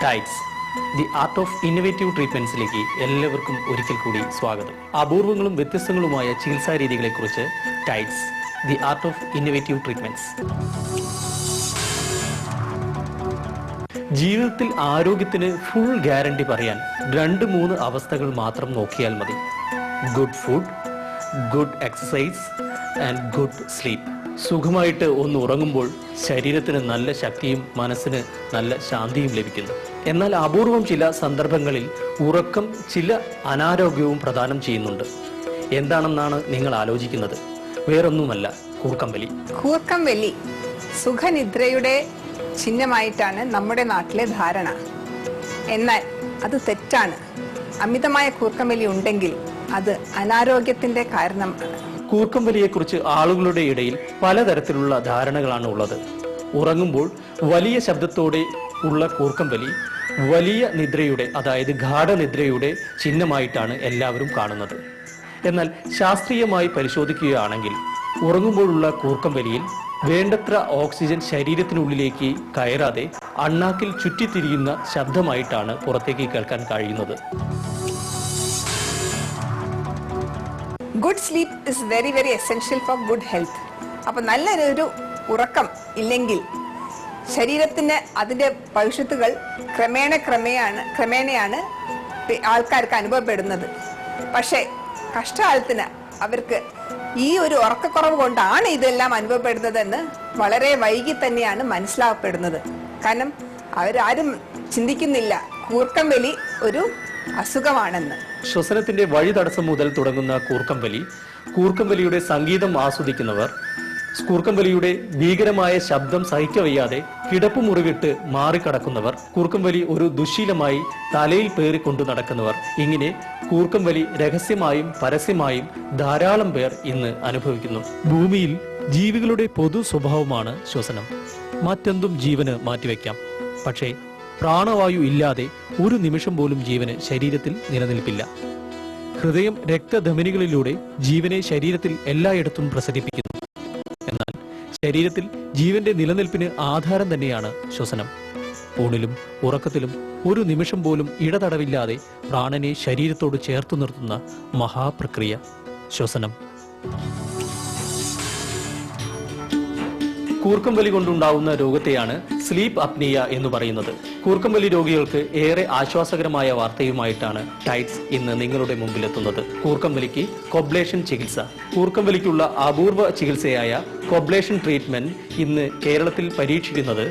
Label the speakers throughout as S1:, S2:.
S1: Tides the art of innovative ട്രീറ്റ്മെന്റ്സിലേക്ക് എല്ലാവർക്കും ഒരിക്കൽ കൂടി സ്വാഗതം. അപൂർവങ്ങളും വ്യത്യസ്തങ്ങളുമായ ചികിത്സാ രീതികളെക്കുറിച്ച് ടൈറ്റ്സ് the art of innovative treatments. ജീവിതത്തിൽ ആരോഗ്യത്തിന് ഫുൾ ഗ്യാരണ്ടി പറയാൻ 2-3 അവസ്ഥകൾ മാത്രം നോക്കിയാൽ മതി. Good food, good exercise and good sleep. സുഖമായിട്ട് ഒന്ന് ഉറങ്ങുമ്പോൾ ശരീരത്തിന് നല്ല ശക്തിയും മനസ്സിന് നല്ല ശാന്തിയും ലഭിക്കുന്നു. എന്നാൽ അപൂർവം ചില സന്ദർഭങ്ങളിൽ ഉറക്കം ചില അനാരോഗ്യവും പ്രദാനം ചെയ്യുന്നുണ്ട്. എന്താണെന്നാണ് നിങ്ങൾ ആലോചിക്കുന്നത്? വേറൊന്നുമല്ല, കൂർക്കംവലി.
S2: കൂർക്കംവലി സുഖനിദ്രയുടെ ചിഹ്നമായിട്ടാണ് നമ്മുടെ നാട്ടിലെ ധാരണ. എന്നാൽ അത് തെറ്റാണ്. അമിതമായ കൂർക്കംവലി ഉണ്ടെങ്കിൽ അത് അനാരോഗ്യത്തിന്റെ കാരണമാണ്.
S1: കൂർക്കംവലിയെക്കുറിച്ച് ആളുകളുടെ ഇടയിൽ പലതരത്തിലുള്ള ധാരണകളാണ് ഉള്ളത്. ഉറങ്ങുമ്പോൾ വലിയ ശബ്ദത്തോടെ ഉള്ള കൂർക്കംവലി വലിയ നിദ്രയുടെ, അതായത് ഗാഠനിദ്രയുടെ ചിഹ്നമായിട്ടാണ് എല്ലാവരും കാണുന്നത്. എന്നാൽ ശാസ്ത്രീയമായി പരിശോധിക്കുകയാണെങ്കിൽ ഉറങ്ങുമ്പോഴുള്ള കൂർക്കംവലിയിൽ വേണ്ടത്ര ഓക്സിജൻ ശരീരത്തിനുള്ളിലേക്ക് കയറാതെ അണ്ണാക്കിൽ ചുറ്റിത്തിരിയുന്ന ശബ്ദമായിട്ടാണ് പുറത്തേക്ക് കേൾക്കാൻ കഴിയുന്നത്.
S2: Good sleep is very very essential for good health. അപ്പൊ നല്ലൊരു ഉറക്കം ഇല്ലെങ്കിൽ ശരീരത്തിന് അതിന്റെ ഭവിഷ്യത്തുകൾ ക്രമേണയാണ് ആൾക്കാർക്ക് അനുഭവപ്പെടുന്നത്. പക്ഷേ കഷ്ടകാലത്തിന് അവർക്ക് ഈ ഒരു ഉറക്കക്കുറവ് കൊണ്ടാണ് ഇതെല്ലാം അനുഭവപ്പെടുന്നതെന്ന് വളരെ വൈകി തന്നെയാണ് മനസ്സിലാക്കപ്പെടുന്നത്. കാരണം അവരാരും ചിന്തിക്കുന്നില്ല കൂർക്കംവലി ഒരു അസുഖമാണെന്ന്.
S1: ശ്വസനത്തിന്റെ വഴി തടസ്സം മുതൽ തുടങ്ങുന്ന കൂർക്കംവലി, കൂർക്കംവലിയുടെ സംഗീതം ആസ്വദിക്കുന്നവർ, കൂർക്കംവലിയുടെ ഭീകരമായ ശബ്ദം സഹിക്കവയ്യാതെ കിടപ്പുമുറിവിട്ട് മാറിക്കടക്കുന്നവർ, കൂർക്കംവലി ഒരു ദുശ്ശീലമായി തലയിൽ പേറിക്കൊണ്ടു നടക്കുന്നവർ, ഇങ്ങനെ കൂർക്കംവലി രഹസ്യമായും പരസ്യമായും ധാരാളം പേർ ഇന്ന് അനുഭവിക്കുന്നു. ഭൂമിയിൽ ജീവികളുടെ പൊതു സ്വഭാവമാണ് ശ്വസനം. മറ്റെന്തും ജീവന് മാറ്റിവെക്കാം. പക്ഷേ പ്രാണവായു ഇല്ലാതെ ഒരു നിമിഷം പോലും ജീവന് ശരീരത്തിൽ നിലനിൽപ്പില്ല. ഹൃദയം രക്തധമനികളിലൂടെ ജീവനെ ശരീരത്തിൽ എല്ലായിടത്തും പ്രസരിപ്പിക്കുന്നു. എന്നാൽ ശരീരത്തിൽ ജീവന്റെ നിലനിൽപ്പിന് ആധാരം തന്നെയാണ് ശ്വസനം. ഊണിലും ഉറക്കത്തിലും ഒരു നിമിഷം പോലും ഇടതടവില്ലാതെ പ്രാണനെ ശരീരത്തോട് ചേർത്തു നിർത്തുന്ന മഹാപ്രക്രിയ ശ്വസനം. കൂർക്കംവലി കൊണ്ടുണ്ടാവുന്ന രോഗത്തെയാണ് സ്ലീപ്പ് അപ്നിയ എന്ന് പറയുന്നത്. കൂർക്കംവലി രോഗികൾക്ക് ഏറെ ആശ്വാസകരമായ വാർത്തയുമായിട്ടാണ് ടൈറ്റ്സ് ഇന്ന് നിങ്ങളുടെ മുമ്പിലെത്തുന്നത്. കൂർക്കംവലിക്ക് കൊബ്ലേഷൻ ചികിത്സ. കൂർക്കംവലിക്കുള്ള അപൂർവ ചികിത്സയായ കൊബ്ലേഷൻ ട്രീറ്റ്മെന്റ് ഇന്ന് കേരളത്തിൽ പരീക്ഷിക്കുന്നത്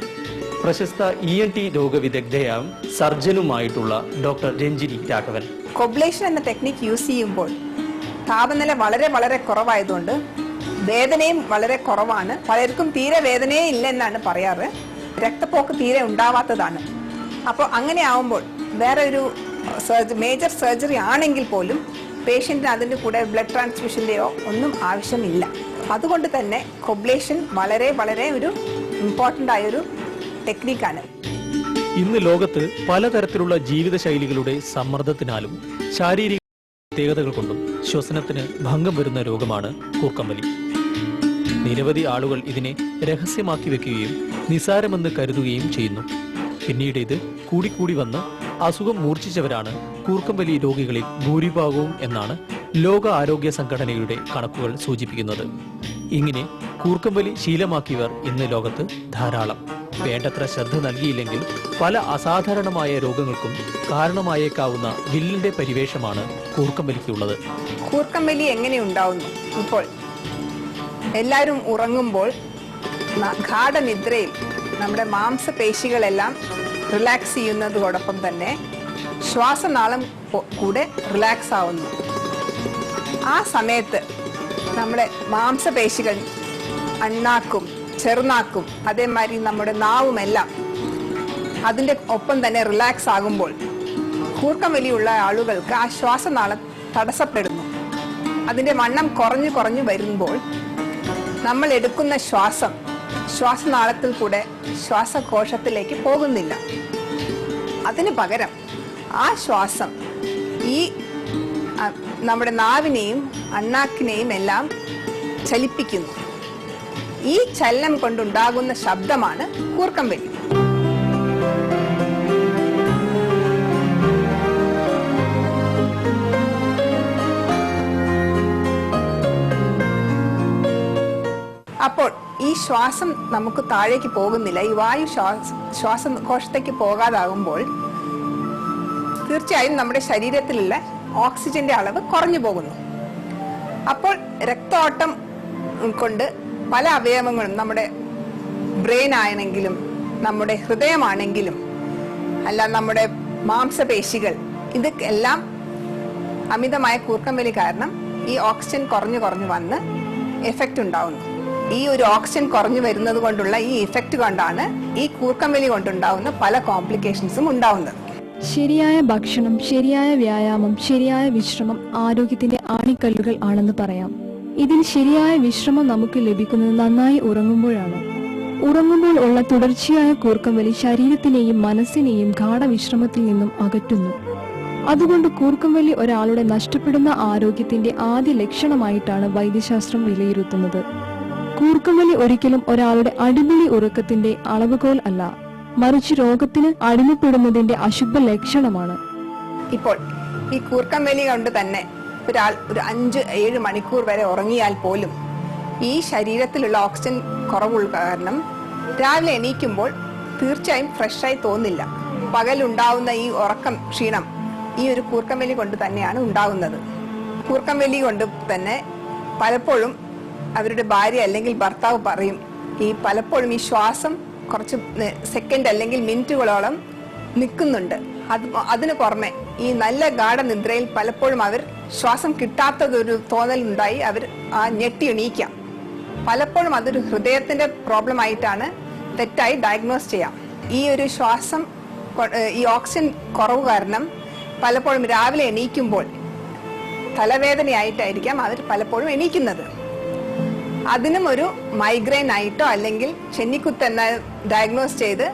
S1: പ്രശസ്ത ENT രോഗവിദഗ്ധയായും സർജനുമായിട്ടുള്ള ഡോക്ടർ രഞ്ജിനി രാഘവൻ.
S2: കൊബ്ലേഷൻ എന്ന ടെക്നിക്ക് യൂസ് ചെയ്യുമ്പോൾ താപനില വളരെ വളരെ കുറവായതുകൊണ്ട് വേദനയും വളരെ കുറവാണ്. പലർക്കും തീരെ വേദനയേ ഇല്ല എന്നാണ് പറയാറ്. രക്തപ്പോക്ക് തീരെ ഉണ്ടാവാത്തതാണ്. അപ്പോൾ അങ്ങനെ ആവുമ്പോൾ വേറെ ഒരു മേജർ സർജറി ആണെങ്കിൽ പോലും പേഷ്യന്റിന് അതിൻ്റെ കൂടെ ബ്ലഡ് ട്രാൻസ്ഫ്യൂഷൻ്റെയോ ഒന്നും ആവശ്യമില്ല. അതുകൊണ്ട് തന്നെ കൊബ്ലേഷൻ വളരെ വളരെ ഒരു ഇമ്പോർട്ടൻ്റ് ആയൊരു ടെക്നിക്കാണ്.
S1: ഇന്ന് ലോകത്ത് പലതരത്തിലുള്ള ജീവിതശൈലികളുടെ സമ്മർദ്ദത്തിനാലും ശാരീരിക പ്രത്യേകതകൾ കൊണ്ടും ശ്വസനത്തിന് ഭംഗം വരുന്ന രോഗമാണ് കൂർക്കംവലി. നിരവധി ആളുകൾ ഇതിനെ രഹസ്യമാക്കി വെക്കുകയും നിസാരമെന്ന് കരുതുകയും ചെയ്യുന്നു. പിന്നീട് ഇത് കൂടിക്കൂടി വന്ന് അസുഖം മൂർച്ഛിച്ചവരാണ് കൂർക്കംവലി രോഗികളിൽ ഭൂരിഭാഗവും എന്നാണ് ലോക ആരോഗ്യ സംഘടനയുടെ കണക്കുകൾ സൂചിപ്പിക്കുന്നത്. ഇങ്ങനെ കൂർക്കംവലി ശീലമാക്കിയവർ ഇന്ന് ലോകത്ത് ധാരാളം. വേണ്ടത്ര ശ്രദ്ധ നൽകിയില്ലെങ്കിൽ പല അസാധാരണമായ രോഗങ്ങൾക്കും കാരണമായേക്കാവുന്ന വില്ലിന്റെ പരിവേഷമാണ് കൂർക്കംവലിക്കുള്ളത്.
S2: കൂർക്കംവലി എങ്ങനെ ഉണ്ടാവുന്നു? ഇപ്പോൾ എല്ലാവരും ഉറങ്ങുമ്പോൾ ഗാഠനിദ്രയിൽ നമ്മുടെ മാംസപേശികളെല്ലാം റിലാക്സ് ചെയ്യുന്നതോടൊപ്പം തന്നെ ശ്വാസനാളം കൂടെ റിലാക്സ് ആവുന്നു. ആ സമയത്ത് നമ്മുടെ മാംസപേശികൾ, അണ്ണാക്കും ചെറുനാക്കും അതേമാതിരി നമ്മുടെ നാവുമെല്ലാം അതിൻ്റെ ഒപ്പം തന്നെ റിലാക്സ് ആകുമ്പോൾ കൂർക്കംവലിയുള്ള ആളുകൾക്ക് ആ ശ്വാസനാളം തടസ്സപ്പെടുന്നു. അതിൻ്റെ വണ്ണം കുറഞ്ഞു കുറഞ്ഞു വരുമ്പോൾ നമ്മൾ എടുക്കുന്ന ശ്വാസനാളത്തിൽ കൂടെ ശ്വാസകോശത്തിലേക്ക് പോകുന്നില്ല. അതിന് പകരം ആ ശ്വാസം ഈ നമ്മുടെ നാവിനെയും അണ്ണാക്കിനെയും എല്ലാം ചലിപ്പിക്കുന്നു. ഈ ചലനം കൊണ്ടുണ്ടാകുന്ന ശബ്ദമാണ് കൂർക്കംവലി. അപ്പോൾ ഈ ശ്വാസം നമുക്ക് താഴേക്ക് പോകുന്നില്ല, ഈ വായു ശ്വാസകോശത്തേക്ക് പോകാതാകുമ്പോൾ തീർച്ചയായും നമ്മുടെ ശരീരത്തിലുള്ള ഓക്സിജന്റെ അളവ് കുറഞ്ഞു പോകുന്നു. അപ്പോൾ രക്തോട്ടം കൊണ്ട് പല അവയവങ്ങളും, നമ്മുടെ ബ്രെയിൻ ആണെങ്കിലും നമ്മുടെ ഹൃദയമാണെങ്കിലും അല്ല നമ്മുടെ മാംസപേശികൾ, ഇതെല്ലാം അമിതമായ കൂർക്കം വലി കാരണം ഈ ഓക്സിജൻ കുറഞ്ഞു വന്ന് എഫക്റ്റ് ഉണ്ടാവുന്നു. ഈ ഒരു ഓക്സിജൻ കുറഞ്ഞു വരുന്നത് കൊണ്ടുള്ള ഈ ഇഫക്റ്റ് കൊണ്ടാണ് ഈ കൂർക്കം വലി കൊണ്ടുണ്ടാവുന്ന പല കോംപ്ലിക്കേഷൻസും ഉണ്ടാവുന്നത്.
S3: ശരിയായ ഭക്ഷണം, ശരിയായ വ്യായാമം, ശരിയായ വിശ്രമം ആരോഗ്യത്തിന്റെ ആണിക്കല്ലുകൾ ആണെന്ന് പറയാം. ഇതിൽ ശരിയായ വിശ്രമം നമുക്ക് ലഭിക്കുന്നത് നന്നായി ഉറങ്ങുമ്പോഴാണ്. ഉറങ്ങുമ്പോൾ ഉള്ള തുടർച്ചയായ കൂർക്കം വലി ശരീരത്തിനെയും മനസ്സിനെയും ഗാഠവിശ്രമത്തിൽ നിന്നും അകറ്റുന്നു. അതുകൊണ്ട് കൂർക്കം വലി ഒരാളുടെ നഷ്ടപ്പെടുന്ന ആരോഗ്യത്തിന്റെ ആദ്യ ലക്ഷണമായിട്ടാണ് വൈദ്യശാസ്ത്രം വിലയിരുത്തുന്നത്. കൂർക്കം വലി ഒരിക്കലും ഒരാളുടെ അടിമുടി ഉറക്കത്തിന്റെ അളവുകോൽ അല്ല, മറിച്ച് രോഗത്തിന് അടിമപ്പെടുന്നതിന്റെ അശുഭ ലക്ഷണമാണ്.
S2: ഇപ്പോൾ ഈ കൂർക്കം വലി കൊണ്ട് തന്നെ ഒരാൾ ഒരു 5-7 മണിക്കൂർ വരെ ഉറങ്ങിയാൽ പോലും ഈ ശരീരത്തിലുള്ള ഓക്സിജൻ കുറവുള്ള കാരണം രാവിലെ എണീക്കുമ്പോൾ തീർച്ചയായും ഫ്രഷായി തോന്നില്ല. പകലുണ്ടാവുന്ന ഈ ഉറക്കം ക്ഷീണം ഈ ഒരു കൂർക്കം വലി കൊണ്ട് തന്നെയാണ് ഉണ്ടാകുന്നത്. കൂർക്കം വലി കൊണ്ട് തന്നെ പലപ്പോഴും അവരുടെ ഭാര്യ അല്ലെങ്കിൽ ഭർത്താവ് പറയും, ഈ പലപ്പോഴും ഈ ശ്വാസം കുറച്ച് സെക്കൻഡ് അല്ലെങ്കിൽ മിനിറ്റുകളോളം നിൽക്കുന്നുണ്ട്. അതിന് പുറമെ ഈ നല്ല ഗാഠനിദ്രയിൽ പലപ്പോഴും അവർ ശ്വാസം കിട്ടാത്തതൊരു തോന്നലുണ്ടായി അവർ ഞെട്ടി എണീക്കാം. പലപ്പോഴും അതൊരു ഹൃദയത്തിന്റെ പ്രോബ്ലം ആയിട്ടാണ് തെറ്റായി ഡയഗ്നോസ് ചെയ്യാം. ഈ ഒരു ശ്വാസം ഈ ഓക്സിജൻ കുറവ് കാരണം പലപ്പോഴും രാവിലെ എണീക്കുമ്പോൾ തലവേദനയായിട്ടായിരിക്കാം അവർ പലപ്പോഴും എണീക്കുന്നത്. അതിനും ഒരു മൈഗ്രെയിൻ ആയിട്ടോ അല്ലെങ്കിൽ ചെന്നിക്കുത്ത് എന്ന ഡയഗ്നോസ് ചെയ്ത്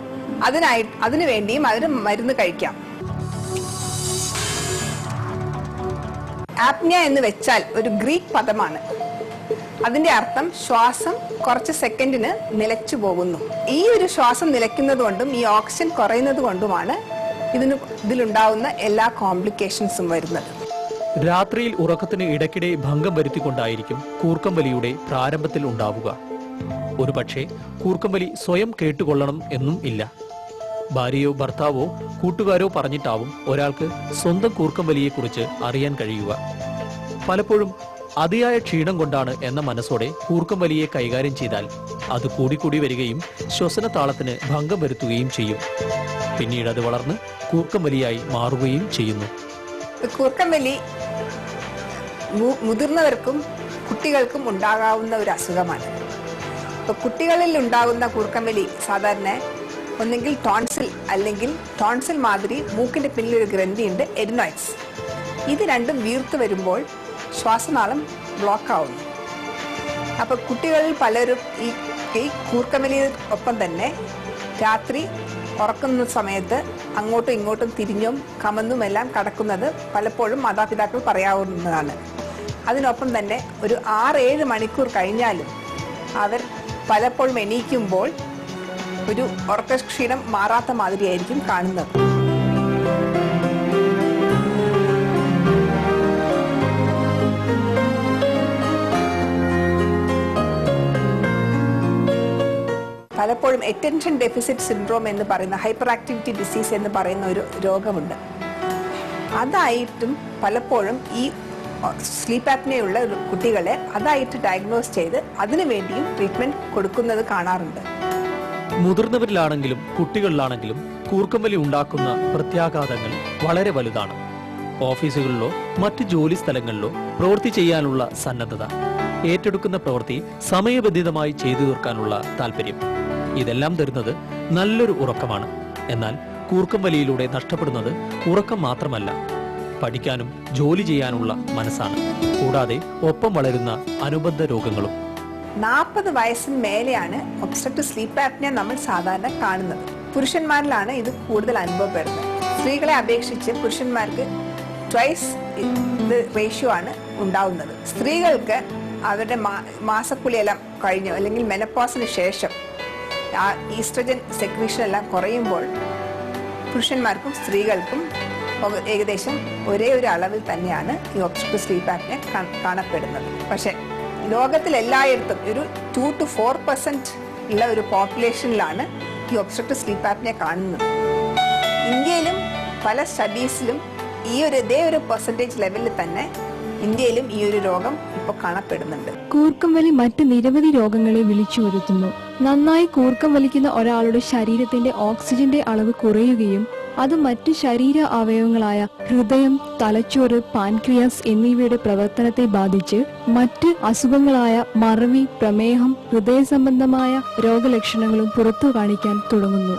S2: അതിനു വേണ്ടിയും അവർ മരുന്ന് കഴിക്കാം. ആപ്നിയ എന്ന് വെച്ചാൽ ഒരു ഗ്രീക്ക് പദമാണ്. അതിന്റെ അർത്ഥം ശ്വാസം കുറച്ച് സെക്കൻഡിന് നിലച്ചു പോകുന്നു. ഈ ഒരു ശ്വാസം നിലയ്ക്കുന്നത് കൊണ്ടും ഈ ഓക്സിജൻ കുറയുന്നത് കൊണ്ടുമാണ് ഇതിലുണ്ടാവുന്ന എല്ലാ കോംപ്ലിക്കേഷൻസും വരുന്നത്.
S1: രാത്രിയിൽ ഉറക്കത്തിന് ഇടയ്ക്കിടെ ഭംഗം വരുത്തിക്കൊണ്ടായിരിക്കും കൂർക്കം വലിയുടെ പ്രാരംഭത്തിൽ ഉണ്ടാവുക. ഒരു പക്ഷേ കൂർക്കം വലി സ്വയം കേട്ടുകൊള്ളണം എന്നും ഇല്ല. ഭാര്യയോ ഭർത്താവോ കൂട്ടുകാരോ പറഞ്ഞിട്ടാവും ഒരാൾക്ക് സ്വന്തം കൂർക്കം വലിയെക്കുറിച്ച് അറിയാൻ കഴിയുക. പലപ്പോഴും അതിയായ ക്ഷീണം കൊണ്ടാണ് എന്ന മനസ്സോടെ കൂർക്കം വലിയെ കൈകാര്യം ചെയ്താൽ അത് കൂടിക്കൂടി വരികയും ശ്വസനതാളത്തിന് ഭംഗം വരുത്തുകയും ചെയ്യും. പിന്നീട് അത് വളർന്ന് കൂർക്കം വലിയായി മാറുകയും ചെയ്യുന്നു.
S2: കൂർക്കം വലി മുതിർന്നവർക്കും കുട്ടികൾക്കും ഉണ്ടാകാവുന്ന ഒരു അസുഖമാണ്. ഇപ്പൊ കുട്ടികളിൽ ഉണ്ടാകുന്ന കൂർക്കം വലി സാധാരണ ഒന്നെങ്കിൽ ടോൺസിൽ അല്ലെങ്കിൽ ടോൺസിൽ മാതിരി മൂക്കിന്റെ പിന്നിലൊരു ഗ്രന്ഥിയുണ്ട്, എഡിനോയിഡ്സ്. ഇത് രണ്ടും വീർത്തു വരുമ്പോൾ ശ്വാസനാളം ബ്ലോക്ക് ആവുന്നു. അപ്പൊ കുട്ടികളിൽ പലരും ഈ കൂർക്കം വലിയൊപ്പം തന്നെ രാത്രി ഉറക്കുന്ന സമയത്ത് അങ്ങോട്ടും ഇങ്ങോട്ടും തിരിഞ്ഞും കമന്നും എല്ലാം കടക്കുന്നത് പലപ്പോഴും മാതാപിതാക്കൾ പറയാവുന്നതാണ്. അതിനൊപ്പം തന്നെ ഒരു 6-7 മണിക്കൂർ കഴിഞ്ഞാലും അവർ പലപ്പോഴും എണീക്കുമ്പോൾ ഒരു ഉറക്കക്ഷീണം മാറാത്ത മാതിരിയായിരിക്കും കാണുന്നത്. പലപ്പോഴും അറ്റൻഷൻ ഡെഫിസിറ്റ് സിൻഡ്രോം എന്ന് പറയുന്ന ഹൈപ്പർ ആക്ടിവിറ്റി ഡിസീസ് എന്ന് പറയുന്ന ഒരു രോഗമുണ്ട്. അതായിട്ടും പലപ്പോഴും ഈ സ്ലീപ്പ് ആപ്നിയയുള്ള കുട്ടികളെ അതായിട്ട് ഡയഗ്നോസ് ചെയ്ത് അതിനു വേണ്ടിയും ട്രീറ്റ്മെന്റ് കൊടുക്കുന്നത് കാണാറുണ്ട്.
S1: മുതിർന്നവരിലാണെങ്കിലും കുട്ടികളിലാണെങ്കിലും കൂർക്കം വലി ഉണ്ടാക്കുന്ന പ്രത്യാഘാതങ്ങൾ വളരെ വലുതാണ്. ഓഫീസുകളിലോ മറ്റു ജോലി സ്ഥലങ്ങളിലോ പ്രവൃത്തി ചെയ്യാനുള്ള സന്നദ്ധത, ഏറ്റെടുക്കുന്ന പ്രവൃത്തി സമയബന്ധിതമായി ചെയ്തു തീർക്കാനുള്ള താല്പര്യം, ഇതെല്ലാം തരുന്നത് നല്ലൊരു ഉറക്കമാണ്. എന്നാൽ കൂർക്കം വലിയിലൂടെ നഷ്ടപ്പെടുന്നത് ഉറക്കം മാത്രമല്ല, പഠിക്കാനും ജോലി ചെയ്യാനുള്ള മനസ്സാണ്. കൂടാതെ ഒപ്പം വളരുന്ന അനുബന്ധ രോഗങ്ങളും.
S2: 40 വയസ്സിന് മേലെയാണ് ഒബ്സ്ട്രക്റ്റീവ് സ്ലീപ്പ് ആപ്നിയ നമ്മൾ സാധാരണ കാണുന്നത്. പുരുഷന്മാരിലാണ് ഇത് കൂടുതൽ അനുഭവപ്പെടുന്നത്. സ്ത്രീകളെ അപേക്ഷിച്ച് പുരുഷന്മാർക്ക് ട്വൈസ് ഇത് റേഷ്യോ ആണ് ഉണ്ടാവുന്നത്. സ്ത്രീകൾക്ക് അവരുടെ മാസക്കുളിയെല്ലാം കഴിഞ്ഞു അല്ലെങ്കിൽ മെനപ്പോസിന് ശേഷം ആ ഈസ്ട്രജൻ സെക്രീഷൻ എല്ലാം കുറയുമ്പോൾ പുരുഷന്മാർക്കും സ്ത്രീകൾക്കും ഏകദേശം ഒരേ ഒരു അളവിൽ തന്നെയാണ് ഈ ഒബ്സ്ട്രക്റ്റീവ് സ്ലീപ്പ് ആപ്നിയ കാണപ്പെടുന്നത്. പക്ഷെ ലോകത്തിൽ എല്ലായിടത്തും ഒരു 2 to 4% ഉള്ള ഒരു പോപ്പുലേഷനിലാണ് ഈ ഒബ്സ്ട്രക്റ്റീവ് സ്ലീപ്പ് ആപ്നിയ കാണുന്നത്. ഇന്ത്യയിലും പല സ്റ്റഡീസിലും ഇതേ ഒരു പെർസെൻറ്റേജ് ലെവലിൽ തന്നെ ഇന്ത്യയിലും ഈ ഒരു രോഗം ഇപ്പോൾ കാണപ്പെടുന്നുണ്ട്.
S3: കൂർക്കം വലി മറ്റ് നിരവധി രോഗങ്ങളെ വിളിച്ചു വരുത്തുന്നു. നന്നായി കൂർക്കം വലിക്കുന്ന ഒരാളുടെ ശരീരത്തിന്റെ ഓക്സിജന്റെ അളവ് കുറയുകയും അത് മറ്റ് ശരീര അവയവങ്ങളായ ഹൃദയം, തലച്ചോറ്, പാൻക്രിയാസ് എന്നിവയുടെ പ്രവർത്തനത്തെ ബാധിച്ച് മറ്റ് അസുഖങ്ങളായ മറവി, പ്രമേഹം, ഹൃദയ സംബന്ധമായ രോഗലക്ഷണങ്ങളും പുറത്തു കാണിക്കാൻ തുടങ്ങുന്നു.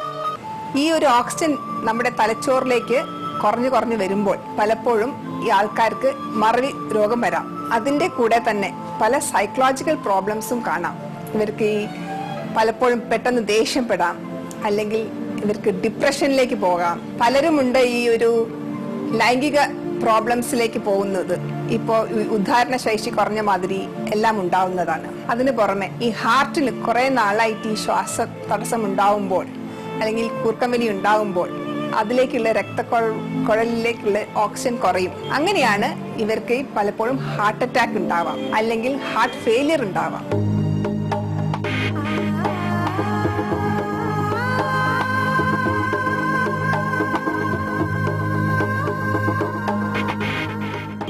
S2: ഈ ഒരു ഓക്സിജൻ നമ്മുടെ തലച്ചോറിലേക്ക് കുറഞ്ഞു വരുമ്പോൾ പലപ്പോഴും ഈ ആൾക്കാർക്ക് മറവി രോഗം വരാം. അതിന്റെ കൂടെ തന്നെ പല സൈക്കോളജിക്കൽ പ്രോബ്ലംസും കാണാം. ഇവർക്ക് പലപ്പോഴും പെട്ടെന്ന് ദേഷ്യപ്പെടാം, അല്ലെങ്കിൽ ഇവർക്ക് ഡിപ്രഷനിലേക്ക് പോകാം. പലരുമുണ്ട് ഈ ഒരു ലൈംഗിക പ്രോബ്ലംസിലേക്ക് പോകുന്നത്. ഇപ്പോൾ ഉദ്ധാരണ ശേഷി കുറഞ്ഞ മാതിരി എല്ലാം ഉണ്ടാവുന്നതാണ്. അതിന് പുറമെ ഈ ഹാർട്ടിന് കുറെ നാളായിട്ട് ഈ ശ്വാസ തടസ്സം ഉണ്ടാവുമ്പോൾ അല്ലെങ്കിൽ കൂർക്കമ്പലി ഉണ്ടാവുമ്പോൾ അതിലേക്കുള്ള രക്തക്കുഴലിലേക്കുള്ള ഓക്സിജൻ കുറയും. അങ്ങനെയാണ് ഇവർക്ക് പലപ്പോഴും ഹാർട്ട് അറ്റാക്ക് ഉണ്ടാവാം, അല്ലെങ്കിൽ ഹാർട്ട് ഫെയിലിയർ ഉണ്ടാവാം.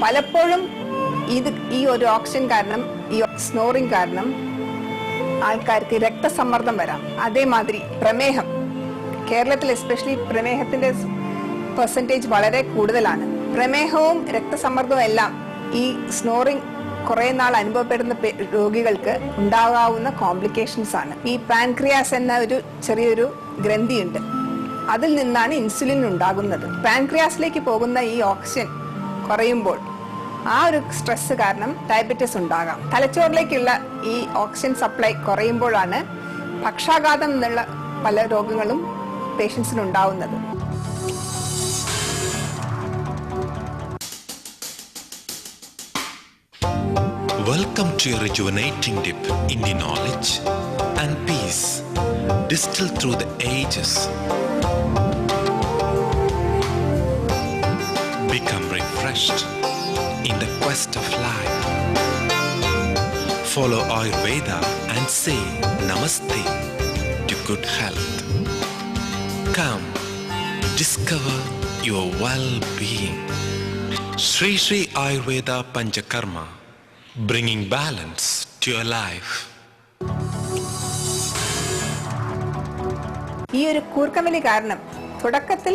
S2: പലപ്പോഴും ഈ ഒരു ഓക്സിജൻ കാരണം, ഈ സ്നോറിംഗ് കാരണം ആൾക്കാർക്ക് രക്തസമ്മർദ്ദം വരാം. അതേമാതിരി പ്രമേഹം, കേരളത്തിൽ എസ്പെഷ്യലി പ്രമേഹത്തിന്റെ പെർസെൻറ്റേജ് വളരെ കൂടുതലാണ്. പ്രമേഹവും രക്തസമ്മർദ്ദവും എല്ലാം ഈ സ്നോറിംഗ് കുറെ നാൾ അനുഭവപ്പെടുന്ന രോഗികൾക്ക് ഉണ്ടാകാവുന്ന കോംപ്ലിക്കേഷൻസ് ആണ്. ഈ പാൻക്രിയാസ് എന്ന ഒരു ചെറിയൊരു ഗ്രന്ഥിയുണ്ട്, അതിൽ നിന്നാണ് ഇൻസുലിൻ ഉണ്ടാകുന്നത്. പാൻക്രിയാസിലേക്ക് പോകുന്ന ഈ ഓക്സിജൻ കുറയുമ്പോൾ ആ ഒരു സ്ട്രെസ് കാരണം ഡയബറ്റിസ് ഉണ്ടാകാം. തലച്ചോറിലേക്കുള്ള ഈ ഓക്സിജൻ സപ്ലൈ കുറയുമ്പോഴാണ് പക്ഷാഘാതം എന്നുള്ള പല രോഗങ്ങളും പേഷ്യൻസിന് ഉണ്ടാവുന്നത്.
S4: Welcome to a rejuvenating dip in the knowledge and peace distilled through the ages. Become refreshed in the quest of life. Follow Ayurveda and say Namaste to good health. Come, discover your well-being. Sri Sri Ayurveda Panchakarma, bringing balance to your life.
S2: ഈ ഒരു കൂർക്കമ്പലി കാരണം തുടക്കത്തിൽ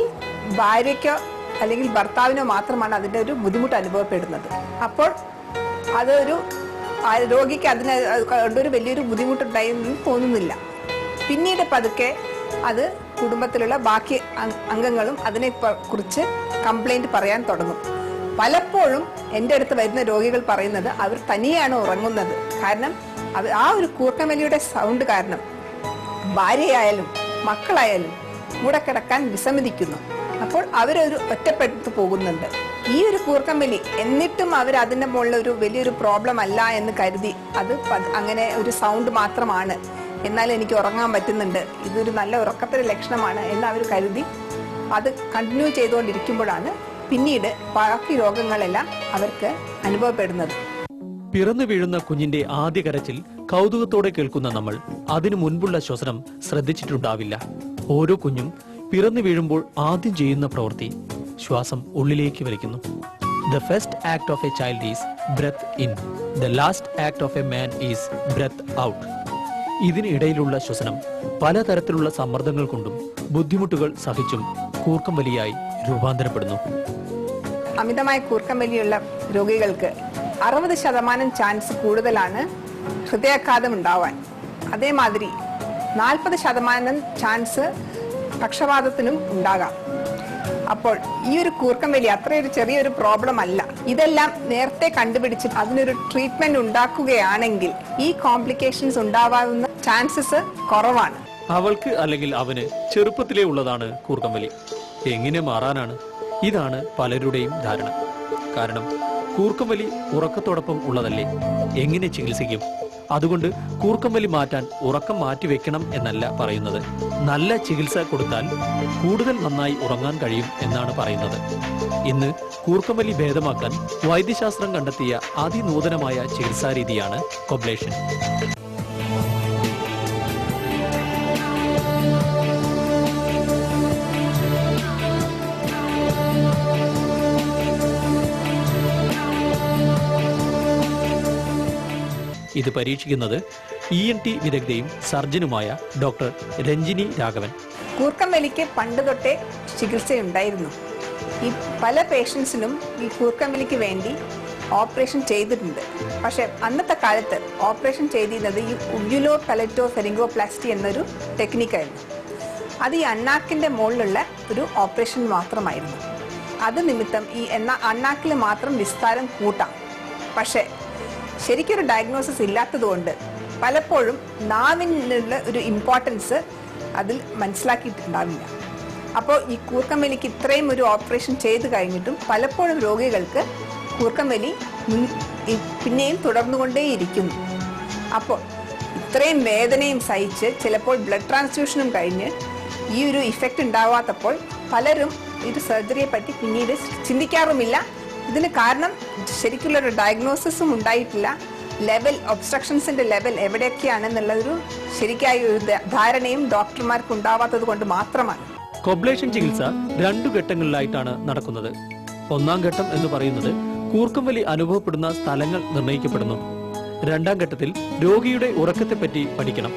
S2: ഭാര്യയ്ക്കോ അല്ലെങ്കിൽ ഭർത്താവിനോ മാത്രമാണ് അതിന്റെ ഒരു ബുദ്ധിമുട്ട് അനുഭവപ്പെടുന്നത്. അപ്പോൾ അതൊരു രോഗിക്ക് അതിന് ഒരു വലിയൊരു ബുദ്ധിമുട്ടുണ്ടായി എന്ന് തോന്നുന്നില്ല. പിന്നീട് പതുക്കെ അത് കുടുംബത്തിലുള്ള ബാക്കി അംഗങ്ങളും അതിനെ കുറിച്ച് കംപ്ലൈന്റ് പറയാൻ തുടങ്ങും. പലപ്പോഴും എൻ്റെ അടുത്ത് വരുന്ന രോഗികൾ പറയുന്നത് അവർ തനിയാണ് ഉറങ്ങുന്നത്. കാരണം ആ ഒരു കൂർക്കമ്പലിയുടെ സൗണ്ട് കാരണം ഭാര്യയായാലും മക്കളായാലും കൂടെ കിടക്കാൻ വിസമ്മതിക്കുന്നു. അപ്പോൾ അവരൊരു ഒറ്റപ്പെട്ടു പോകുന്നുണ്ട്. ഈ ഒരു കൂർക്കമ്പലി എന്നിട്ടും അവർ അതിൻ്റെ മുകളിൽ ഒരു വലിയൊരു പ്രോബ്ലം അല്ല എന്ന് കരുതി അത് അങ്ങനെ ഒരു സൗണ്ട് മാത്രമാണ്, എന്നാൽ എനിക്ക് ഉറങ്ങാൻ പറ്റുന്നുണ്ട്, ഇതൊരു നല്ല ഉറക്കത്തിന്റെ ലക്ഷണമാണ് എന്ന് അവർ കരുതി അത് കണ്ടിന്യൂ ചെയ്തുകൊണ്ടിരിക്കുമ്പോഴാണ് പിന്നീട് ബാക്കി രോഗങ്ങളെല്ലാം അവർക്ക് അനുഭവപ്പെടുന്നത്.
S1: പിറന്നു വീഴുന്ന കുഞ്ഞിന്റെ ആദ്യ കരച്ചിൽ കൗതുകത്തോടെ കേൾക്കുന്ന നമ്മൾ അതിനു മുൻപുള്ള ശ്വസനം ശ്രദ്ധിച്ചിട്ടുണ്ടാവില്ല. ഓരോ കുഞ്ഞും പിറന്നു വീഴുമ്പോൾ ആദ്യം ചെയ്യുന്ന പ്രവൃത്തി ശ്വാസം ഉള്ളിലേക്ക് വലിക്കുന്നു. The first act of a child is breath in. The last act of a man is breath out. ഇതിനിടയിലുള്ള ശ്വസനം പലതരത്തിലുള്ള സമ്മർദ്ദങ്ങൾ കൊണ്ടും ബുദ്ധിമുട്ടുകൾ സഹിച്ചും കൂർക്കമ്പലിയായി രൂപാന്തരപ്പെടുന്നു.
S2: അമിതമായ കൂർക്കമ്പലിയുള്ള രോഗികൾക്ക് 60% ചാൻസ് കൂടുതലാണ് ഹൃദയാഘാതം ഉണ്ടാവാൻ. അതേമാതിരി 40% ചാൻസ് പക്ഷപാതത്തിനും ഉണ്ടാകാം. അപ്പോൾ ഈ ഒരു കൂർക്കമ്പലി അത്രയൊരു ചെറിയൊരു പ്രോബ്ലം അല്ല. ഇതെല്ലാം നേരത്തെ കണ്ടുപിടിച്ച് അതിനൊരു ട്രീറ്റ്മെന്റ് ഉണ്ടാക്കുകയാണെങ്കിൽ ഈ കോംപ്ലിക്കേഷൻസ് ഉണ്ടാവാവുന്ന ചാൻസസ് കുറവാണ്.
S1: അവൾക്ക് അല്ലെങ്കിൽ അവന് ചെറുപ്പത്തിലേ ഉള്ളതാണ് കൂർക്കമ്പലി. എങ്ങനെ മാറാനാണ്? ഇതാണ് പലരുടെയും ധാരണ. കാരണം കൂർക്കമ്പലി ഉറക്കത്തോടൊപ്പം ഉള്ളതല്ലേ, എങ്ങനെ ചികിത്സിക്കും? അതുകൊണ്ട് കൂർക്കമ്പലി മാറ്റാൻ ഉറക്കം മാറ്റിവെക്കണം എന്നല്ല പറയുന്നത്. നല്ല ചികിത്സ കൊടുത്താൽ കൂടുതൽ നന്നായി ഉറങ്ങാൻ കഴിയും എന്നാണ് പറയുന്നത്. ഇന്ന് കൂർക്കമ്പലി ഭേദമാക്കാൻ വൈദ്യശാസ്ത്രം കണ്ടെത്തിയ അതിനൂതനമായ ചികിത്സാരീതിയാണ് കൊബ്ലേഷൻ. ഇത് പരീക്ഷിക്കുന്നത് ENT വിദഗ്ധയും സർജനുമായ ഡോക്ടർ രഞ്ജിനി രാഘവൻ.
S2: കൂർക്കമ്പലിക്ക് പണ്ട് തൊട്ടേ ചികിത്സയുണ്ടായിരുന്നു. ഈ പല പേഷ്യൻസിനും ഈ കൂർക്കമ്പലിക്ക് വേണ്ടി ഓപ്പറേഷൻ ചെയ്തിട്ടുണ്ട്. പക്ഷെ അന്നത്തെ കാലത്ത് ഓപ്പറേഷൻ ചെയ്തിരുന്നത് ഈ ഉബ്യുലോ പലറ്റോ ഫെരിംഗോപ്ലാസ്റ്റി എന്നൊരു ടെക്നിക്കായിരുന്നു. അത് ഈ അണ്ണാക്കിൻ്റെ മുകളിലുള്ള ഒരു ഓപ്പറേഷൻ മാത്രമായിരുന്നു. അത് നിമിത്തം ഈ അണ്ണാക്കിൽ മാത്രം വിസ്താരം കൂട്ടാം. പക്ഷേ ശരിക്കൊരു ഡയഗ്നോസിസ് ഇല്ലാത്തതുകൊണ്ട് പലപ്പോഴും നാവിനുള്ള ഒരു ഇമ്പോർട്ടൻസ് അതിൽ മനസ്സിലാക്കിയിട്ടുണ്ടാവില്ല. അപ്പോൾ ഈ കൂർക്കമ്പലിക്ക് ഇത്രയും ഒരു ഓപ്പറേഷൻ ചെയ്ത് കഴിഞ്ഞിട്ടും പലപ്പോഴും രോഗികൾക്ക് കൂർക്കമ്പലി പിന്നെയും തുടർന്നുകൊണ്ടേയിരിക്കുന്നു. അപ്പോൾ ഇത്രയും വേദനയും സഹിച്ച് ചിലപ്പോൾ ബ്ലഡ് ട്രാൻസ്ഫ്യൂഷനും കഴിഞ്ഞ് ഈ ഒരു ഇഫക്റ്റ് ഉണ്ടാവാത്തപ്പോൾ പലരും ഇത് സർജറിയെ പറ്റി പിന്നീട് ചിന്തിക്കാറുമില്ല. ഇതിന് കാരണം ശരിക്കുള്ളൊരു ഡയഗ്നോസിസും ഉണ്ടായിട്ടില്ല. ലെവൽ ഒബ്സ്ട്രക്ഷൻസിന്റെ ലെവൽ എവിടെയൊക്കെയാണെന്നുള്ളൊരു ശരിക്കായ ഒരു ധാരണയും ഡോക്ടർമാർക്ക് ഉണ്ടാവാത്തത് കൊണ്ട് മാത്രമാണ്.
S1: കൊബ്ലേഷൻ ചികിത്സ 2 ഘട്ടങ്ങളിലായിട്ടാണ് നടക്കുന്നത്. 1-ാം ഘട്ടം എന്ന് പറയുന്നത് കൂർക്കമ്പലി അനുഭവപ്പെടുന്ന സ്ഥലങ്ങൾ നിർണ്ണയിക്കപ്പെടുന്നു. 2-ാം ഘട്ടത്തിൽ രോഗിയുടെ ഉറക്കത്തെപ്പറ്റി പഠിക്കണം.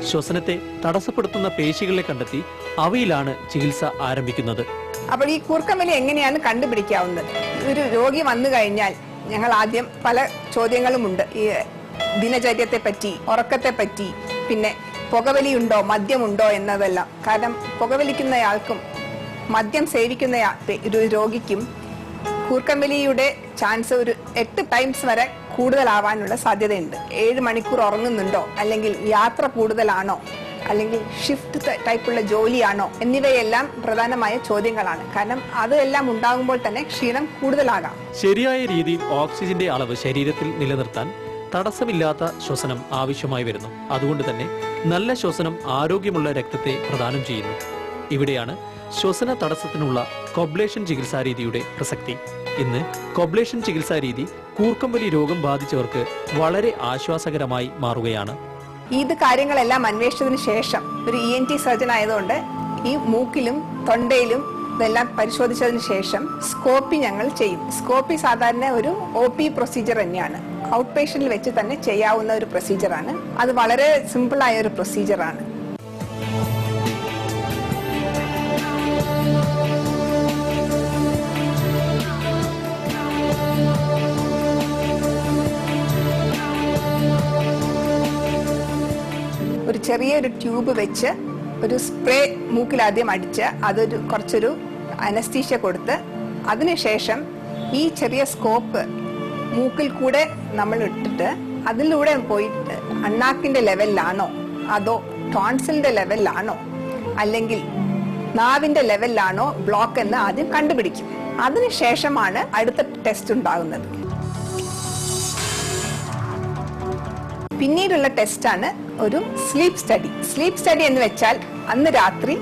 S1: ശ്വസനത്തെ തടസ്സപ്പെടുത്തുന്ന പേശികളെ കണ്ടെത്തി അവയിലാണ് ചികിത്സ ആരംഭിക്കുന്നത്.
S2: അപ്പോൾ ഈ കൂർക്കമ്പലി എങ്ങനെയാണ് കണ്ടുപിടിക്കാവുന്നത്? ഒരു രോഗി വന്നു കഴിഞ്ഞാൽ ഞങ്ങൾ ആദ്യം പല ചോദ്യങ്ങളുമുണ്ട്. ഈ ദിനചര്യത്തെ പറ്റി, ഉറക്കത്തെ പറ്റി, പിന്നെ പുകവലിയുണ്ടോ മദ്യമുണ്ടോ എന്നതെല്ലാം. കാരണം പുകവലിക്കുന്നയാൾക്കും മദ്യം സേവിക്കുന്ന ഒരു രോഗിക്കും കൂർക്കമ്പലിയുടെ ചാൻസ് ഒരു 8 ടൈംസ് വരെ കൂടുതലാവാനുള്ള സാധ്യതയുണ്ട്. 7 മണിക്കൂർ ഉറങ്ങുന്നുണ്ടോ, അല്ലെങ്കിൽ യാത്ര കൂടുതലാണോ, അല്ലെങ്കിൽ ഷിഫ്റ്റ് ടൈപ്പുള്ള ജോലിയാണോ എന്നിവയെല്ലാം പ്രധാനമായ ചോദ്യങ്ങളാണ്. കാരണം അതെല്ലാം ഉണ്ടാകുമ്പോൾ തന്നെ ക്ഷീണം കൂടുതലാകാം.
S1: ശരിയായ രീതിയിൽ ഓക്സിജന്റെ അളവ് ശരീരത്തിൽ നിലനിർത്താൻ തടസ്സമില്ലാത്ത ശ്വസനം ആവശ്യമായി വരുന്നു. അതുകൊണ്ട് തന്നെ നല്ല ശ്വസനം ആരോഗ്യമുള്ള രക്തത്തെ പ്രദാനം ചെയ്യുന്നു. ഇവിടെയാണ് ശ്വസന തടസ്സത്തിനുള്ള കൊബ്ലേഷൻ ചികിത്സാരീതിയുടെ പ്രസക്തി. ഇന്ന് കൊബ്ലേഷൻ ചികിത്സാരീതി കൂർക്കമ്പലി രോഗം ബാധിച്ചവർക്ക് വളരെ ആശ്വാസകരമായി മാറുകയാണ്.
S2: ഇത് കാര്യങ്ങളെല്ലാം അന്വേഷിച്ചതിന് ശേഷം ഒരു ENT സർജൻ ആയതുകൊണ്ട് ഈ മൂക്കിലും തൊണ്ടയിലും ഇതെല്ലാം പരിശോധിച്ചതിന് ശേഷം സ്കോപ്പി ഞങ്ങൾ ചെയ്യും. സ്കോപ്പി സാധാരണ ഒരു OP പ്രൊസീജിയർ തന്നെയാണ്. ഔട്ട് പേഷ്യന്റിൽ വെച്ച് തന്നെ ചെയ്യാവുന്ന ഒരു പ്രൊസീജിയറാണ്. അത് വളരെ സിമ്പിളായ ഒരു പ്രൊസീജിയറാണ്. ഒരു ചെറിയൊരു ട്യൂബ് വെച്ച് ഒരു സ്പ്രേ മൂക്കിൽ ആദ്യം അടിച്ച് അതൊരു കുറച്ചൊരു അനസ്തീഷ്യ കൊടുത്ത് അതിനുശേഷം ഈ ചെറിയ സ്കോപ്പ് മൂക്കിൽ കൂടെ നമ്മൾ ഇട്ടിട്ട് അതിലൂടെ പോയിട്ട് അണ്ണാക്കിന്റെ ലെവലിലാണോ അതോ ടോൺസിലിന്റെ ലെവലിലാണോ അല്ലെങ്കിൽ നാവിന്റെ ലെവലിലാണോ ബ്ലോക്ക് എന്ന് ആദ്യം കണ്ടുപിടിക്കും. അതിനുശേഷമാണ് അടുത്ത ടെസ്റ്റ് ഉണ്ടാകുന്നത്. പിന്നീടുള്ള ടെസ്റ്റാണ് ഒരു സ്ലീപ്പ് സ്റ്റഡി. സ്ലീപ്പ് സ്റ്റഡി എന്ന് വെച്ചാൽ അന്ന് രാത്രി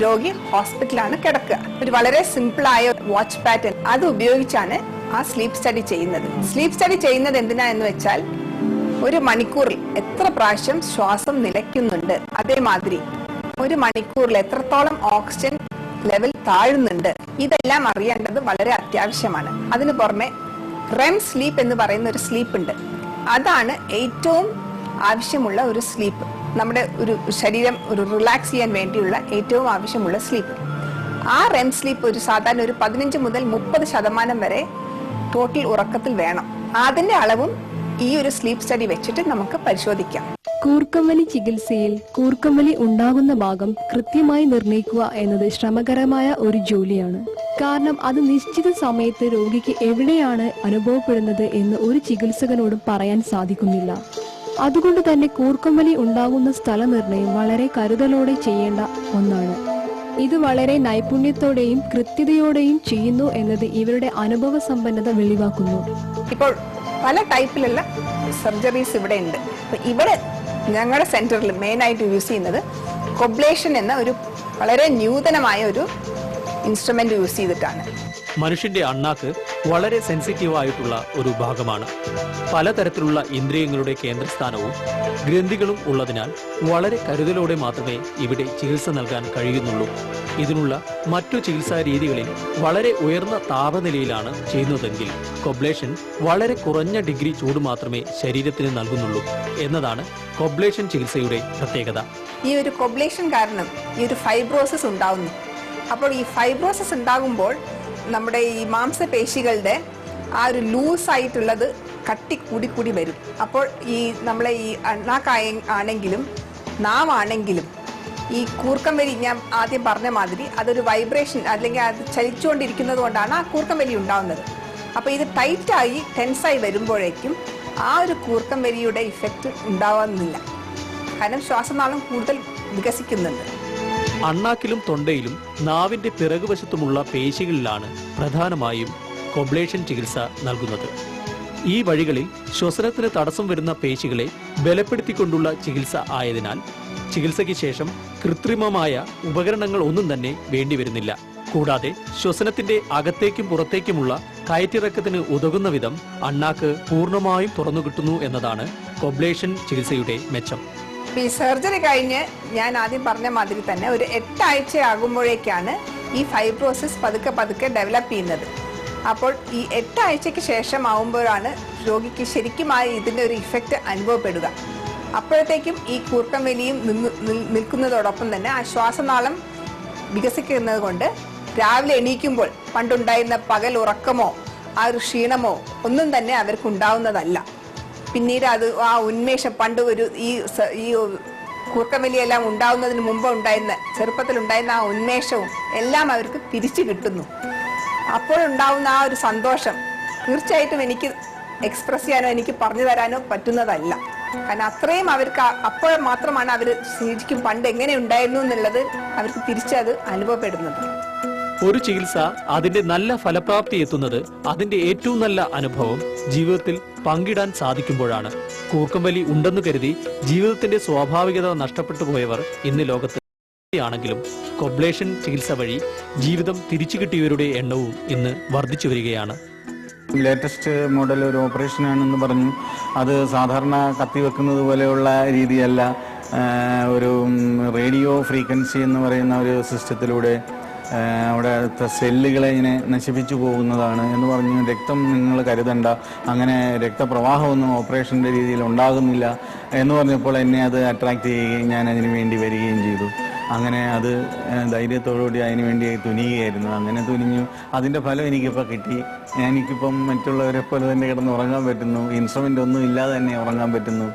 S2: രോഗി ഹോസ്പിറ്റലാണ് കിടക്കുക. ഒരു വളരെ സിമ്പിളായ വാച്ച് പാറ്റേൺ അത് ഉപയോഗിച്ചാണ് ആ സ്ലീപ്പ് സ്റ്റഡി ചെയ്യുന്നത്. സ്ലീപ്പ് സ്റ്റഡി ചെയ്യുന്നത് എന്തിനാ എന്ന് വെച്ചാൽ 1 മണിക്കൂറിൽ എത്ര പ്രാവശ്യം ശ്വാസം നിലയ്ക്കുന്നുണ്ട്, അതേമാതിരി 1 മണിക്കൂറിൽ എത്രത്തോളം ഓക്സിജൻ ലെവൽ താഴുന്നുണ്ട്, ഇതെല്ലാം അറിയേണ്ടത് വളരെ അത്യാവശ്യമാണ്. അതിനു പുറമെ REM സ്ലീപ്പ് എന്ന് പറയുന്ന ഒരു സ്ലീപ്പ് ഉണ്ട്. അതാണ് ഏറ്റവും ആവശ്യമുള്ള ഒരു സ്ലീപ്പ്. നമ്മുടെ ഒരു ശരീരം ഒരു റിലാക്സ് ചെയ്യാൻ വേണ്ടിയുള്ള ഏറ്റവും ആവശ്യമുള്ള സ്ലീപ്പ്. ആ REM സ്ലീപ്പ് ഒരു സാധാരണ ഒരു 15 മുതൽ 30% വരെ ടോട്ടൽ ഉറക്കത്തിൽ വേണം. അതിന്റെ അളവും ഈ ഒരു സ്ലീപ്പ് സ്റ്റഡി വെച്ചിട്ട് നമുക്ക് പരിശോധിക്കാം.
S3: കൂർക്കമ്പലി ചികിത്സയിൽ കൂർക്കമ്പലി ഉണ്ടാകുന്ന ഭാഗം കൃത്യമായി നിർണ്ണയിക്കുക എന്നത് ശ്രമകരമായ ഒരു ജോലിയാണ്. കാരണം അത് നിശ്ചിത സമയത്ത് രോഗിക്ക് എവിടെയാണ് അനുഭവപ്പെടുന്നത് എന്ന് ഒരു ചികിത്സകനോടും പറയാൻ സാധിക്കുന്നില്ല. അതുകൊണ്ട് തന്നെ കൂർക്കമ്പലി ഉണ്ടാകുന്ന സ്ഥലനിർണ്ണയം വളരെ കരുതലോടെ ചെയ്യേണ്ട ഒന്നാണ്. ഇത് വളരെ നൈപുണ്യത്തോടെയും കൃത്യതയോടെയും ചെയ്യുന്നു എന്നത് ഇവരുടെ അനുഭവ സമ്പന്നത വെളിവാക്കുന്നു.
S2: ഇപ്പോൾ പല ടൈപ്പിലുള്ള സർജറീസ് ഇവിടെ ഉണ്ട്. അപ്പോൾ ഇവിടെ ഞങ്ങളുടെ സെന്ററിൽ മെയിനായിട്ട് യൂസ് ചെയ്യുന്നത് കൊബ്ലേഷൻ എന്ന ഒരു വളരെ നൂതനമായ ഒരു ഇൻസ്ട്രുമെന്റ് യൂസ് ചെയ്തിട്ടാണ്.
S1: മനുഷ്യന്റെ അണ്ണാക്ക് വളരെ സെൻസിറ്റീവ് ആയിട്ടുള്ള ഒരു ഭാഗമാണ്. പലതരത്തിലുള്ള ഇന്ദ്രിയങ്ങളുടെ കേന്ദ്രസ്ഥാനവും ഗ്രന്ഥികളും ഉള്ളതിനാൽ വളരെ കരുതലോടെ മാത്രമേ ഇവിടെ ചികിത്സ നൽകാൻ കഴിയുന്നുള്ളൂ. ഇതിനുള്ള മറ്റു ചികിത്സാ രീതികളിൽ വളരെ ഉയർന്ന താപനിലയിലാണ് ചെയ്യുന്നതെങ്കിൽ കൊബ്ലേഷൻ വളരെ കുറഞ്ഞ ഡിഗ്രി ചൂട് മാത്രമേ ശരീരത്തിന് നൽകുന്നുള്ളൂ എന്നതാണ് കൊബ്ലേഷൻ ചികിത്സയുടെ പ്രത്യേകത.
S2: ഈ ഒരു കൊബ്ലേഷൻ കാരണം ഈ ഒരു ഫൈബ്രോസിസ് ഉണ്ടാവുന്നു. അപ്പോൾ ഈ ഫൈബ്രോസിസ് ഉണ്ടാകുമ്പോൾ നമ്മുടെ ഈ മാംസപേശികളുടെ ആ ഒരു ലൂസായിട്ടുള്ളത് കട്ടി കൂടി വരും. അപ്പോൾ ഈ നമ്മളെ ഈ അണ്ണാക്കായ ആണെങ്കിലും നാവാണെങ്കിലും ഈ കൂർക്കം വലി ഞാൻ ആദ്യം പറഞ്ഞ മാതിരി അതൊരു വൈബ്രേഷൻ അല്ലെങ്കിൽ അത് ചലിച്ചുകൊണ്ടിരിക്കുന്നത് കൊണ്ടാണ് ആ കൂർക്കം വലി ഉണ്ടാവുന്നത്. അപ്പോൾ ഇത് ടൈറ്റായി ടെൻസായി വരുമ്പോഴേക്കും ആ ഒരു കൂർക്കം വലിയുടെ ഇഫക്റ്റ് ഉണ്ടാവുന്നില്ല. കാരണം ശ്വാസനാളം കൂടുതൽ വികസിക്കുന്നുണ്ട്.
S1: അണ്ണാക്കിലും തൊണ്ടയിലും നാവിന്റെ പിറകുവശത്തുമുള്ള പേശികളിലാണ് പ്രധാനമായും കൊബ്ലേഷൻ ചികിത്സ നൽകുന്നത്. ഈ വഴികളിൽ ശ്വസനത്തിന് തടസ്സം വരുന്ന പേശികളെ ബലപ്പെടുത്തിക്കൊണ്ടുള്ള ചികിത്സ ആയതിനാൽ ചികിത്സയ്ക്ക് ശേഷം കൃത്രിമമായ ഉപകരണങ്ങൾ ഒന്നും തന്നെ വേണ്ടിവരുന്നില്ല. കൂടാതെ ശ്വസനത്തിന്റെ അകത്തേക്കും പുറത്തേക്കുമുള്ള കയറ്റിറക്കത്തിന് ഉതകുന്ന വിധം അണ്ണാക്ക് പൂർണ്ണമായും തുറന്നു കിട്ടുന്നു എന്നതാണ് കൊബ്ലേഷൻ ചികിത്സയുടെ മെച്ചം.
S2: ഈ സർജറി കഴിഞ്ഞ് ഞാൻ ആദ്യം പറഞ്ഞ മാതിരി തന്നെ ഒരു 8 ആഴ്ച ആകുമ്പോഴേക്കാണ് ഈ ഫൈബ്രോസിസ് പതുക്കെ ഡെവലപ്പ് ചെയ്യുന്നത്. അപ്പോൾ ഈ 8 ആഴ്ചയ്ക്ക് ശേഷം ആവുമ്പോഴാണ് രോഗിക്ക് ശരിക്കുമായി ഇതിൻ്റെ ഒരു ഇഫക്റ്റ് അനുഭവപ്പെടുക. അപ്പോഴത്തേക്കും ഈ കൂർക്കം വലിയും നിൽക്കുന്നതോടൊപ്പം തന്നെ ആ ശ്വാസനാളം വികസിക്കുന്നത് കൊണ്ട് രാവിലെ എണീക്കുമ്പോൾ പണ്ടുണ്ടായിരുന്ന പകൽ ഉറക്കമോ ആ ഒരു ക്ഷീണമോ ഒന്നും തന്നെ അവർക്ക് ഉണ്ടാവുന്നതല്ല. പിന്നീട് അത് ആ ഉന്മേഷം പണ്ട് ഒരു ഈ കൂർക്കമലിയെല്ലാം ഉണ്ടാവുന്നതിന് മുമ്പ് ഉണ്ടായിരുന്ന ചെറുപ്പത്തിലുണ്ടായിരുന്ന ആ ഉന്മേഷവും എല്ലാം അവർക്ക് തിരിച്ചു കിട്ടുന്നു. അപ്പോഴുണ്ടാവുന്ന ആ ഒരു സന്തോഷം തീർച്ചയായിട്ടും എനിക്ക് എക്സ്പ്രസ് ചെയ്യാനോ എനിക്ക് പറഞ്ഞു തരാനോ പറ്റുന്നതല്ല. കാരണം അത്രയും അവർക്ക് അപ്പോൾ മാത്രമാണ് അവർ ശരിക്കും പണ്ട് എങ്ങനെ ഉണ്ടായിരുന്നു എന്നുള്ളത് അവർക്ക് തിരിച്ചത് അനുഭവപ്പെടുന്നത്.
S1: ഒരു ചികിത്സ അതിന്റെ നല്ല ഫലപ്രാപ്തി എത്തുന്നത് അതിന്റെ ഏറ്റവും നല്ല അനുഭവം ജീവിതത്തിൽ പങ്കിടാൻ സാധിക്കുമ്പോഴാണ്. കൂർക്കംവലി ഉണ്ടെന്ന് കരുതി ജീവിതത്തിന്റെ സ്വാഭാവികത നഷ്ടപ്പെട്ടു പോയവർ ഇന്ന് ലോകത്ത് ആണെങ്കിലും കൊബ്ലേഷൻ ചികിത്സ വഴി ജീവിതം തിരിച്ചു കിട്ടിയവരുടെ എണ്ണവും ഇന്ന് വർദ്ധിച്ചു വരികയാണ്.
S5: ലേറ്റസ്റ്റ് മോഡൽ ഒരു ഓപ്പറേഷനാണെന്ന് പറഞ്ഞു. അത് സാധാരണ കത്തിവെക്കുന്നത് പോലെയുള്ള രീതിയല്ല. ഒരു റേഡിയോ ഫ്രീക്വൻസി എന്ന് പറയുന്ന ഒരു സിസ്റ്റത്തിലൂടെ അവിടുത്തെ സെല്ലുകളെ ഇങ്ങനെ നശിപ്പിച്ചു പോകുന്നതാണ് എന്ന് പറഞ്ഞു. രക്തം നിങ്ങൾ കരുതണ്ട, അങ്ങനെ രക്തപ്രവാഹമൊന്നും ഓപ്പറേഷൻ്റെ രീതിയിൽ ഉണ്ടാകുന്നില്ല എന്ന് പറഞ്ഞപ്പോൾ എന്നെ അത് അട്രാക്റ്റ് ചെയ്യുകയും ഞാൻ അതിന് വേണ്ടി വരികയും ചെയ്തു. അങ്ങനെ അത് ധൈര്യത്തോടുകൂടി അതിന് വേണ്ടി തുനിയുകയായിരുന്നു. അങ്ങനെ തുനിഞ്ഞു. അതിൻ്റെ ഫലം എനിക്കിപ്പോൾ കിട്ടി. എനിക്കിപ്പം മറ്റുള്ളവരെ പോലെ തന്നെ കിടന്ന് ഉറങ്ങാൻ പറ്റുന്നു. ഇൻസ്ട്രുമെൻ്റ് ഒന്നും ഇല്ലാതെ തന്നെ ഉറങ്ങാൻ പറ്റുന്നു.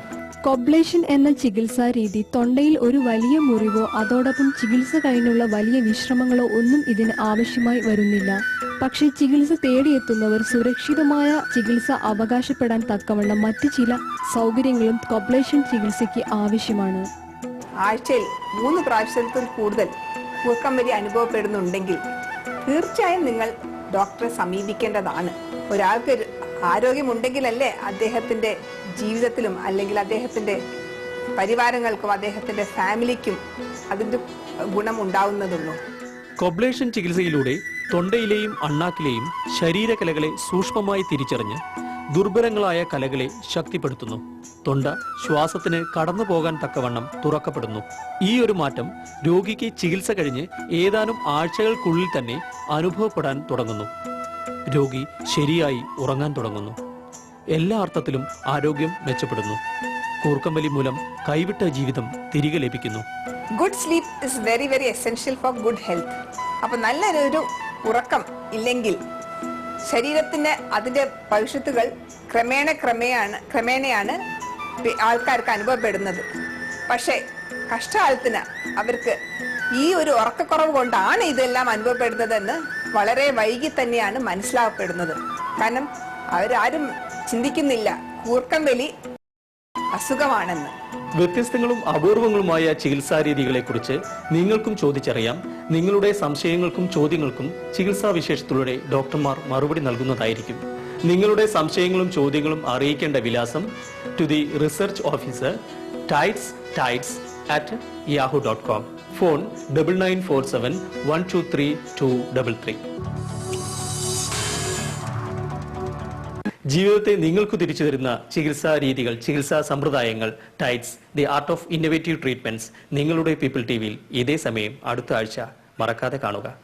S3: കൊബ്ലേഷൻ എന്ന ചികിത്സാ രീതി തൊണ്ടയിൽ ഒരു വലിയ മുറിവോ അതോടൊപ്പം ചികിത്സ കഴിഞ്ഞുള്ള വലിയ വിശ്രമങ്ങളോ ഒന്നും ഇതിന് ആവശ്യമായി വരുന്നില്ല. പക്ഷേ ചികിത്സ തേടിയെത്തുന്നവർ സുരക്ഷിതമായ ചികിത്സ അവകാശപ്പെടാൻ തക്കവണ്ണം മറ്റ് ചില സൗകര്യങ്ങളും കൊബ്ലേഷൻ ചികിത്സയ്ക്ക് ആവശ്യമാണ്.
S2: ആഴ്ചയിൽ 3 പ്രാവശ്യത്തിൽ കൂടുതൽ കൂർക്കം വലി അനുഭവപ്പെടുന്നുണ്ടെങ്കിൽ തീർച്ചയായും നിങ്ങൾ ഡോക്ടറെ സമീപിക്കേണ്ടതാണ്. ഒരാൾക്ക് ആരോഗ്യമുണ്ടെങ്കിലല്ലേ അദ്ദേഹത്തിൻ്റെ ജീവിതത്തിലും അല്ലെങ്കിൽ അദ്ദേഹത്തിൻ്റെ പരിവാരങ്ങൾക്കും അദ്ദേഹത്തിൻ്റെ ഫാമിലിക്കും അതിൻ്റെ ഗുണം ഉണ്ടാവുന്നതുള്ളൂ.
S1: കൊബ്ലേഷൻ ചികിത്സയിലൂടെ തൊണ്ടയിലെയും അണ്ണാക്കിലെയും ശരീരകലകളെ സൂക്ഷ്മമായി തിരിച്ചറിഞ്ഞ് ദുർബലങ്ങളായ കലകളെ ശക്തിപ്പെടുത്തുന്നു. തൊണ്ട ശ്വാസത്തിന് കടന്നു പോകാൻ തക്കവണ്ണം തുറക്കപ്പെടുന്നു. ഈ ഒരു മാറ്റം രോഗിക്ക് ചികിത്സ കഴിഞ്ഞ് ഏതാനും ആഴ്ചകൾക്കുള്ളിൽ തന്നെ അനുഭവപ്പെടാൻ തുടങ്ങുന്നു. രോഗി ശരിയായി ഉറങ്ങാൻ തുടങ്ങുന്നു. എല്ലാ അർത്ഥത്തിലും ആരോഗ്യം മെച്ചപ്പെടുന്നു. കൂർക്കംവലി മൂലം കൈവിട്ട ജീവിതം തിരികെ ലഭിക്കുന്നു.
S2: Good sleep is very very essential for good health. അപ്പോൾ നല്ലൊരു ഉറക്കം ഇല്ലെങ്കിൽ ശരീരത്തിന് അതിൻ്റെ ഭവിഷ്യത്തുകൾ ക്രമേണയാണ് ആൾക്കാർക്ക് അനുഭവപ്പെടുന്നത്. പക്ഷേ കഷ്ടകാലത്തിന് അവർക്ക് ഈ ഒരു ഉറക്കക്കുറവ് കൊണ്ടാണ് ഇതെല്ലാം അനുഭവപ്പെടുന്നതെന്ന് വളരെ വൈകി തന്നെയാണ് മനസ്സിലാക്കപ്പെടുന്നത്. കാരണം അവരാരും ചിന്തിക്കുന്നില്ല കൂർക്കം വലി അസുഖമാണെന്ന്.
S1: വ്യത്യസ്തങ്ങളും അപൂർവങ്ങളുമായ ചികിത്സാ രീതികളെക്കുറിച്ച് നിങ്ങൾക്കും ചോദിച്ചറിയാം. നിങ്ങളുടെ സംശയങ്ങൾക്കും ചോദ്യങ്ങൾക്കും ചികിത്സാ വിശേഷത്തിലൂടെ ഡോക്ടർമാർ മറുപടി നൽകുന്നതായിരിക്കും. നിങ്ങളുടെ സംശയങ്ങളും ചോദ്യങ്ങളും അറിയിക്കേണ്ട വിലാസം to the research officer tides@yahoo.com. Phone 9947123233. ജീവിതത്തെ നിങ്ങൾക്ക് തിരിച്ചു തരുന്ന ചികിത്സാ രീതികൾ, ചികിത്സാ സമ്പ്രദായങ്ങൾ, Tides the art of innovative treatments നിങ്ങളുടെ പീപ്പിൾ ടിവിയിൽ ഇതേ സമയം അടുത്ത ആഴ്ച മറക്കാതെ കാണുക.